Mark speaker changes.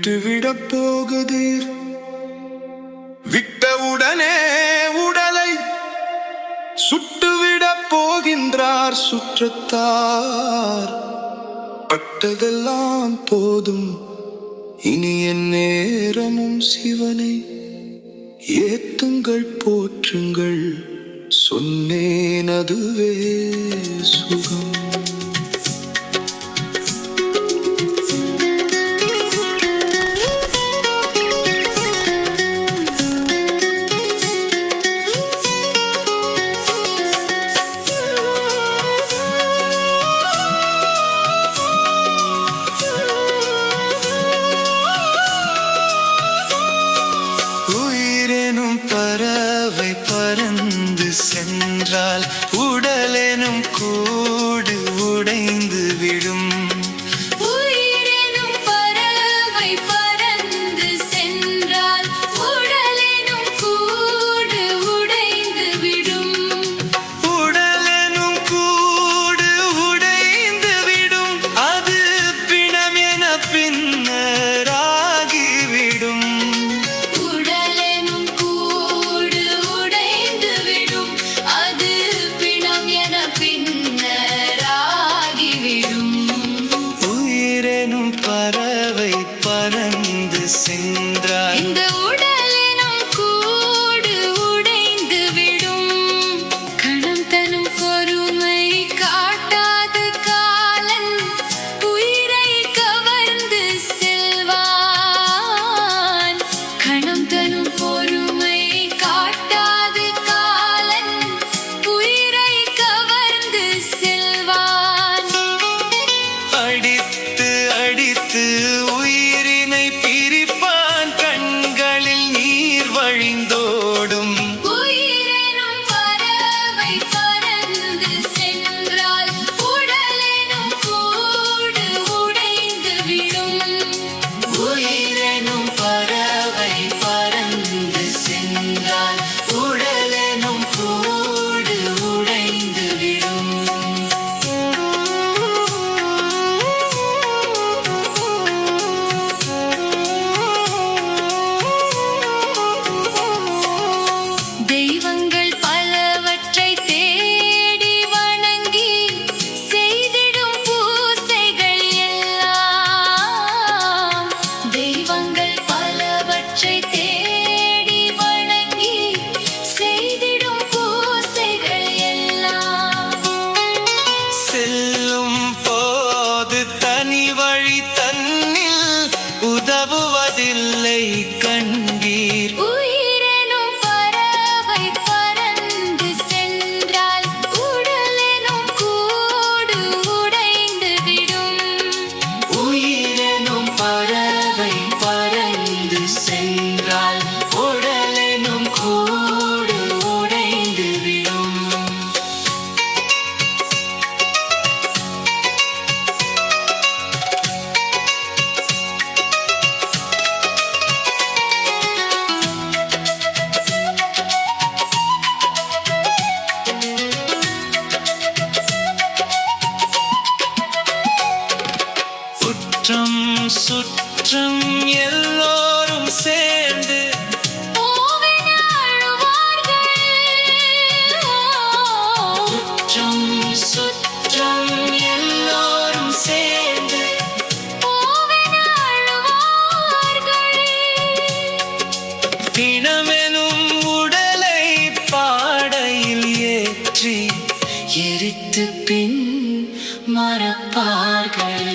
Speaker 1: விட்டுவிடப் போகுதீர். விட்டவுடனே உடலை சுட்டுவிடப் போகின்றார் சுற்றத்தார். பட்டதெல்லாம் போதும், இனி என் நேரமும் சிவனை ஏத்துங்கள் போற்றுங்கள், சொன்னேன் அதுவே சுகம். உயிரெனும் பறவை பறந்து சென்றால் உடலெனும் கூடு உடைந்து விடும்.
Speaker 2: உயிரெனும் பறவை பறந்து சென்றால் உடலெனும் கூடு உடைந்து விடும்.
Speaker 1: உடலெனும் கூடு உடைந்து விடும், அது பிணம் என பின்னராகிவிடும்.
Speaker 2: உடலெனும் கூடு உடைந்து விடும், அது பிணம் என பின்னராகிவிடும்.
Speaker 1: உயிரெனும் பறவை பறந்து சென்றால்
Speaker 2: இந்த உடலெனும் கூடு உடைந்து விடும். கணம் தரும் பொறுமை காட்டாத காலன் உயிரை கவர்ந்து செல்வான். கணம் தரும் பொறுமை காட்டாத காலன் உயிரை கவர்ந்து செல்வான்.
Speaker 1: அடித்து அடித்து உயிரினை பிரிப்பான், கண்களில் நீர் வழிந்தோடும்.
Speaker 2: உயிரெனும் பறவை பறந்து சென்றால் உடலெனும் கூடு உடைந்து விடும்.
Speaker 1: உயிரெனும் பறவை பறந்து சென்றால் உடலெனும் கூடு உடைந்து விடும்.
Speaker 2: தெய்வங்கள் பலவற்றை தேடி வணங்கி செய்திடும் பூசைகள் எல்லாம். தெய்வங்கள் பலவற்றை தேடி வணங்கி செய்திடும் பூசைகள் எல்லாம்.
Speaker 1: செல்லும் போது தனி வழி தன்னில் உதவுவதில்லை கண்டீர்.
Speaker 2: உயிரெனும் பறவை பறந்து சென்றால் உடலெனும் கூடு உடைந்து விடும்.
Speaker 1: உயிரெனும் பறவை பறந்து சென்றால் உடலெனும் கூடு உடைந்து விடும். குற்றம் சுற்றம் எல்லோரும் சேர்ந்து
Speaker 2: ஓவென அழுவார்கள்.
Speaker 1: குற்றம் சுற்றம் எல்லோரும் சேர்ந்து
Speaker 2: ஓவென அழுவார்கள்.
Speaker 1: பிணமெனும் உடலை பாடையில் ஏற்றி எரித்து பின் மறப்பார்கள்.